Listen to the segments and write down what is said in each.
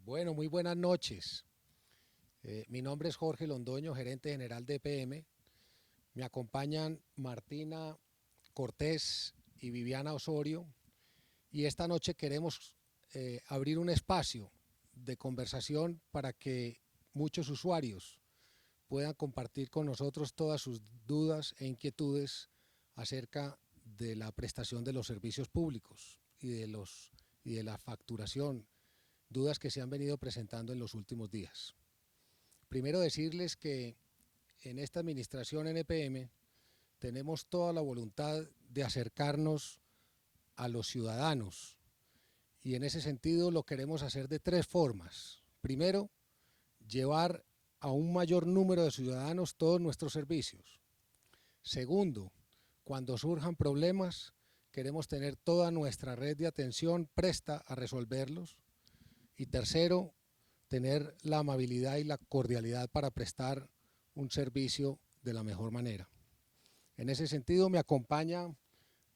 Bueno, muy buenas noches. Mi nombre es Jorge Londoño, gerente general de EPM. Me acompañan Martina Cortés y Viviana Osorio. Y esta noche queremos abrir un espacio de conversación para que muchos usuarios puedan compartir con nosotros todas sus dudas e inquietudes acerca de la prestación de los servicios públicos y de la facturación, dudas que se han venido presentando en los últimos días. Primero decirles que en esta administración NPM tenemos toda la voluntad de acercarnos a los ciudadanos y en ese sentido lo queremos hacer de tres formas. Primero, llevar a un mayor número de ciudadanos todos nuestros servicios. Segundo, cuando surjan problemas, queremos tener toda nuestra red de atención presta a resolverlos. Y tercero, tener la amabilidad y la cordialidad para prestar un servicio de la mejor manera. En ese sentido me acompaña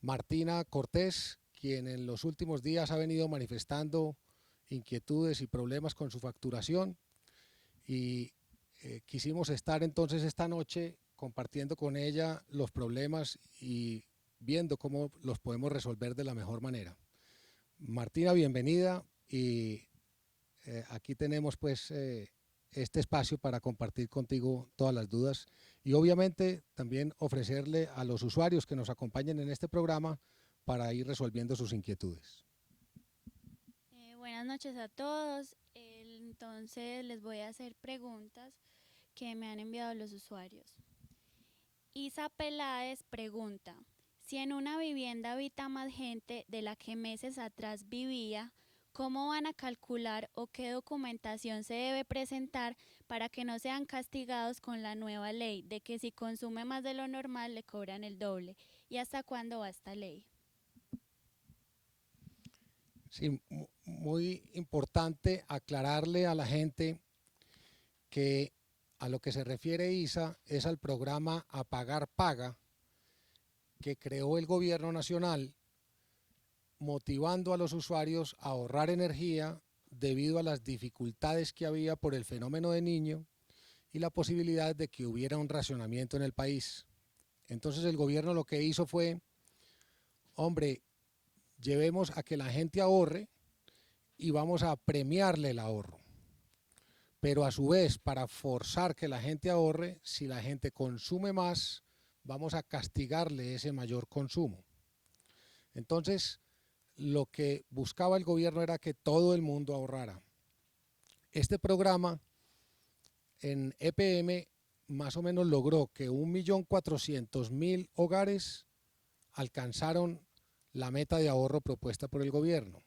Martina Cortés, quien en los últimos días ha venido manifestando inquietudes y problemas con su facturación y quisimos estar entonces esta noche compartiendo con ella los problemas y viendo cómo los podemos resolver de la mejor manera. Martina, bienvenida y aquí tenemos pues este espacio para compartir contigo todas las dudas y obviamente también ofrecerle a los usuarios que nos acompañen en este programa para ir resolviendo sus inquietudes. Buenas noches a todos. Entonces les voy a hacer preguntas que me han enviado los usuarios. Isa Peláez pregunta, si en una vivienda habita más gente de la que meses atrás vivía, ¿cómo van a calcular o qué documentación se debe presentar para que no sean castigados con la nueva ley de que si consume más de lo normal le cobran el doble? ¿Y hasta cuándo va esta ley? Sí, muy importante aclararle a la gente que a lo que se refiere ISA es al programa Apagar Paga que creó el gobierno nacional motivando a los usuarios a ahorrar energía debido a las dificultades que había por el fenómeno de Niño y la posibilidad de que hubiera un racionamiento en el país. Entonces el gobierno lo que hizo fue, hombre, llevemos a que la gente ahorre y vamos a premiarle el ahorro. Pero a su vez, para forzar que la gente ahorre, si la gente consume más, vamos a castigarle ese mayor consumo. Entonces, lo que buscaba el gobierno era que todo el mundo ahorrara. Este programa en EPM más o menos logró que 1.400.000 hogares alcanzaron la meta de ahorro propuesta por el gobierno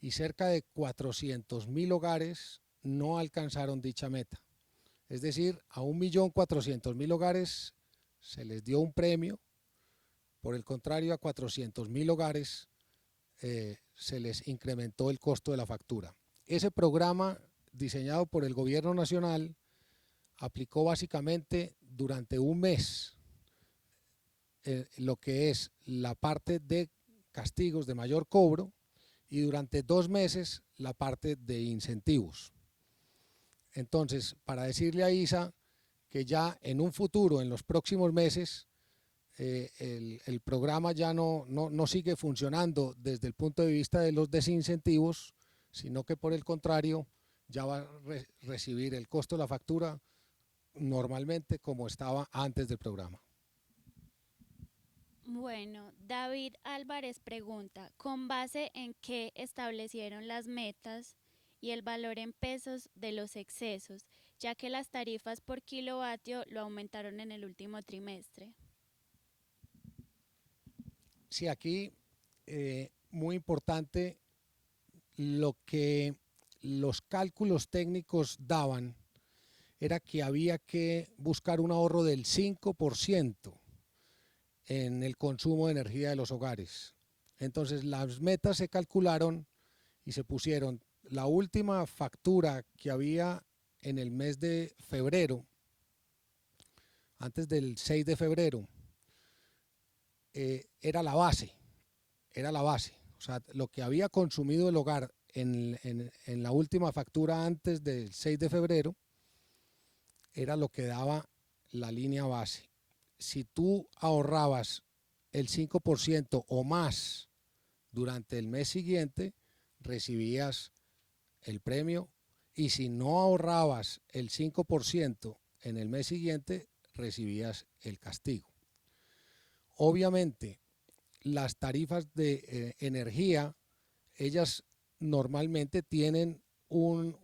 y cerca de 400.000 hogares no alcanzaron dicha meta. Es decir, a 1.400.000 hogares se les dio un premio, por el contrario a 400.000 hogares se les incrementó el costo de la factura. Ese programa diseñado por el gobierno nacional aplicó básicamente durante un mes lo que es la parte de castigos de mayor cobro y durante 2 meses la parte de incentivos. Entonces, para decirle a Isa que ya en un futuro, en los próximos meses, el programa ya no sigue funcionando desde el punto de vista de los desincentivos, sino que por el contrario ya va a recibir el costo de la factura normalmente como estaba antes del programa. Bueno, David Álvarez pregunta, ¿con base en qué establecieron las metas y el valor en pesos de los excesos, ya que las tarifas por kilovatio lo aumentaron en el último trimestre? Sí, aquí muy importante lo que los cálculos técnicos daban era que había que buscar un ahorro del 5% en el consumo de energía de los hogares. Entonces las metas se calcularon y se pusieron la última factura que había en el mes de febrero, antes del 6 de febrero, era la base, era la base. O sea, lo que había consumido el hogar en la última factura antes del 6 de febrero era lo que daba la línea base. Si tú ahorrabas el 5% o más durante el mes siguiente, recibías el premio, y si no ahorrabas el 5% en el mes siguiente, recibías el castigo. Obviamente, las tarifas de energía, ellas normalmente tienen un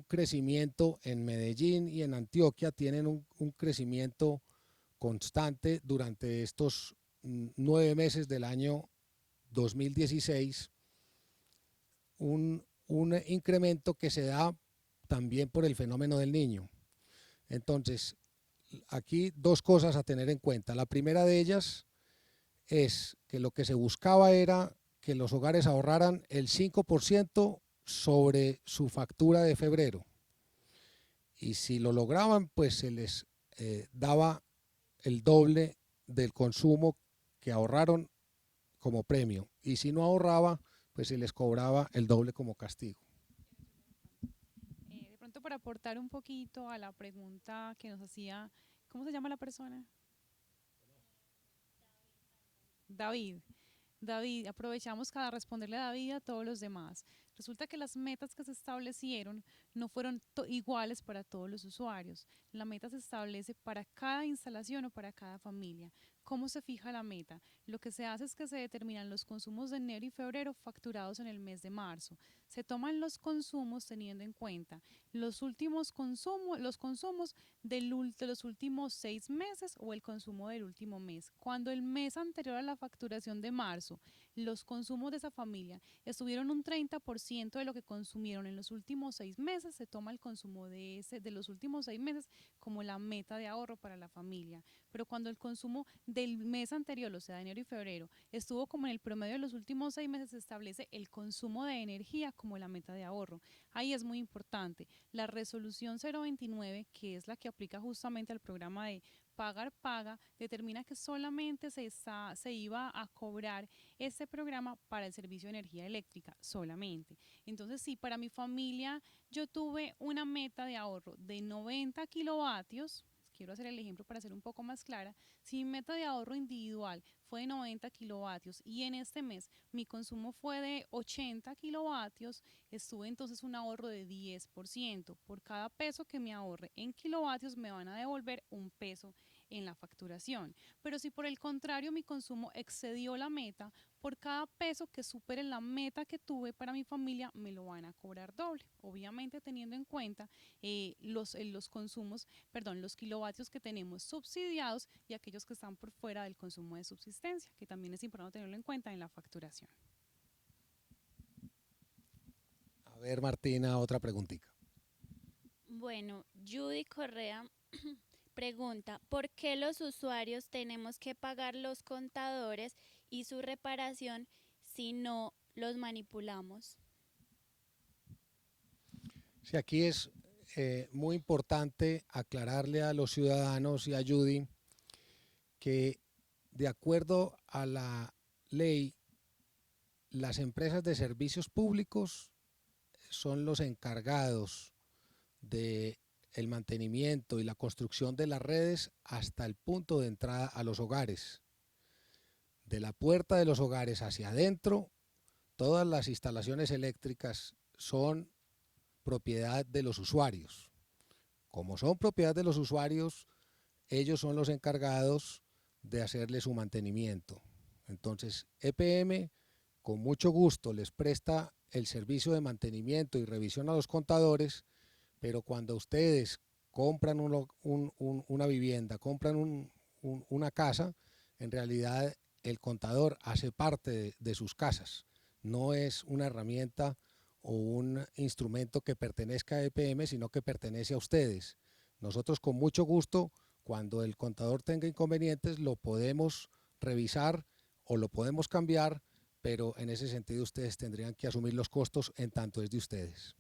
crecimiento en Medellín y en Antioquia, tienen un crecimiento constante durante estos 9 meses del año 2016, un incremento que se da también por el fenómeno del niño. Entonces, aquí dos cosas a tener en cuenta. La primera de ellas es que lo que se buscaba era que los hogares ahorraran el 5% sobre su factura de febrero. Y si lo lograban, pues se les daba el doble del consumo que ahorraron como premio. Y si no ahorraba, pues se les cobraba el doble como castigo. De pronto para aportar un poquito a la pregunta que nos hacía, ¿cómo se llama la persona? David. David, aprovechamos para responderle a David y a todos los demás. Resulta que las metas que se establecieron no fueron iguales para todos los usuarios. La meta se establece para cada instalación o para cada familia. ¿Cómo se fija la meta? Lo que se hace es que se determinan los consumos de enero y febrero facturados en el mes de marzo. Se toman los consumos teniendo en cuenta los consumos de los últimos 6 meses o el consumo del último mes. Cuando el mes anterior a la facturación de marzo, los consumos de esa familia estuvieron un 30% de lo que consumieron en los últimos 6 meses, se toma el consumo de los últimos 6 meses como la meta de ahorro para la familia. Pero cuando el consumo del mes anterior, o sea, de enero y febrero, estuvo como en el promedio de los últimos 6 meses, se establece el consumo de energía como la meta de ahorro. Ahí es muy importante. La resolución 029, que es la que aplica justamente al programa de Pagar Paga, determina que solamente se iba a cobrar este programa para el servicio de energía eléctrica, solamente. Entonces, si para mi familia yo tuve una meta de ahorro de 90 kilovatios, quiero hacer el ejemplo para ser un poco más clara, si mi meta de ahorro individual fue de 90 kilovatios y en este mes mi consumo fue de 80 kilovatios, estuve entonces un ahorro de 10%. Por cada peso que me ahorre en kilovatios me van a devolver un peso en la facturación. Pero si por el contrario mi consumo excedió la meta, por cada peso que supere la meta que tuve para mi familia me lo van a cobrar doble. Obviamente teniendo en cuenta los consumos, perdón, los kilovatios que tenemos subsidiados y aquellos que están por fuera del consumo de subsistencia, que también es importante tenerlo en cuenta en la facturación. A ver, Martina, otra preguntita. Bueno, Judy Correa pregunta, ¿por qué los usuarios tenemos que pagar los contadores y su reparación si no los manipulamos? Sí, aquí es muy importante aclararle a los ciudadanos y a Judy que de acuerdo a la ley, las empresas de servicios públicos son los encargados de el mantenimiento y la construcción de las redes hasta el punto de entrada a los hogares. De la puerta de los hogares hacia adentro, todas las instalaciones eléctricas son propiedad de los usuarios. Como son propiedad de los usuarios, ellos son los encargados de hacerle su mantenimiento. Entonces, EPM con mucho gusto les presta el servicio de mantenimiento y revisión a los contadores, pero cuando ustedes compran una vivienda, compran una casa, en realidad el contador hace parte de sus casas. No es una herramienta o un instrumento que pertenezca a EPM, sino que pertenece a ustedes. Nosotros con mucho gusto, cuando el contador tenga inconvenientes, lo podemos revisar o lo podemos cambiar, pero en ese sentido ustedes tendrían que asumir los costos en tanto es de ustedes.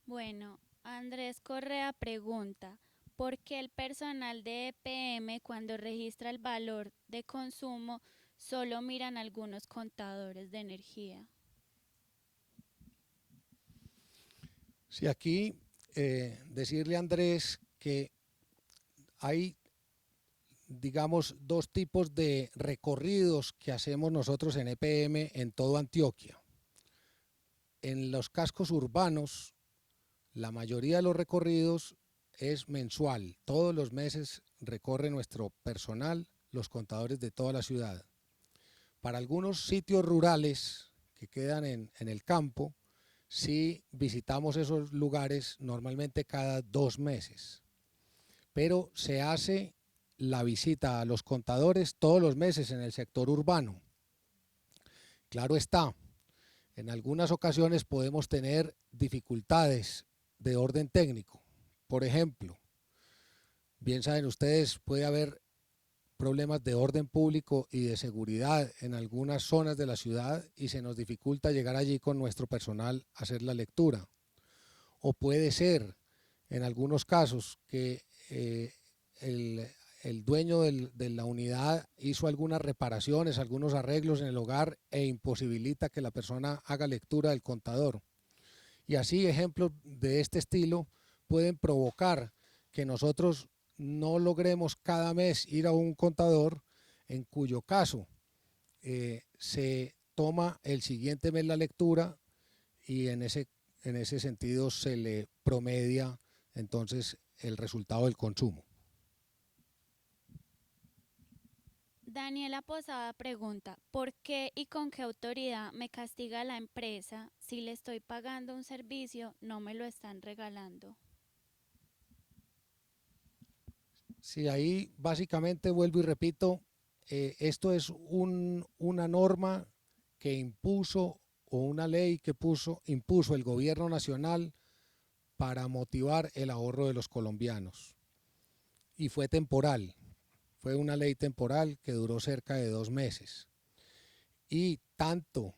Bueno, Andrés Correa pregunta, ¿por qué el personal de EPM cuando registra el valor de consumo solo miran algunos contadores de energía? Sí, aquí decirle a Andrés que hay, digamos, dos tipos de recorridos que hacemos nosotros en EPM en toda Antioquia. En los cascos urbanos, la mayoría de los recorridos es mensual. Todos los meses recorre nuestro personal los contadores de toda la ciudad. Para algunos sitios rurales que quedan en el campo, sí visitamos esos lugares normalmente cada 2 meses. Pero se hace la visita a los contadores todos los meses en el sector urbano. Claro está, en algunas ocasiones podemos tener dificultades de orden técnico. Por ejemplo, bien saben ustedes, puede haber problemas de orden público y de seguridad en algunas zonas de la ciudad y se nos dificulta llegar allí con nuestro personal a hacer la lectura. O puede ser, en algunos casos, que el dueño de la unidad hizo algunas reparaciones, algunos arreglos en el hogar e imposibilita que la persona haga lectura del contador. Y así ejemplos de este estilo pueden provocar que nosotros no logremos cada mes ir a un contador, en cuyo caso se toma el siguiente mes la lectura y en ese sentido se le promedia entonces el resultado del consumo. Daniela Posada pregunta, ¿por qué y con qué autoridad me castiga la empresa si le estoy pagando un servicio, no me lo están regalando? Sí, ahí básicamente vuelvo y repito, esto es una norma que impuso o una ley que impuso el gobierno nacional para motivar el ahorro de los colombianos. Y fue temporal, fue una ley temporal que duró cerca de 2 meses. Y tanto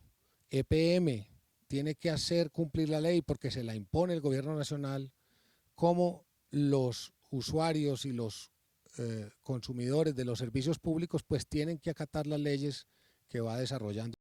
EPM tiene que hacer cumplir la ley porque se la impone el gobierno nacional, como los usuarios y los consumidores de los servicios públicos pues tienen que acatar las leyes que va desarrollando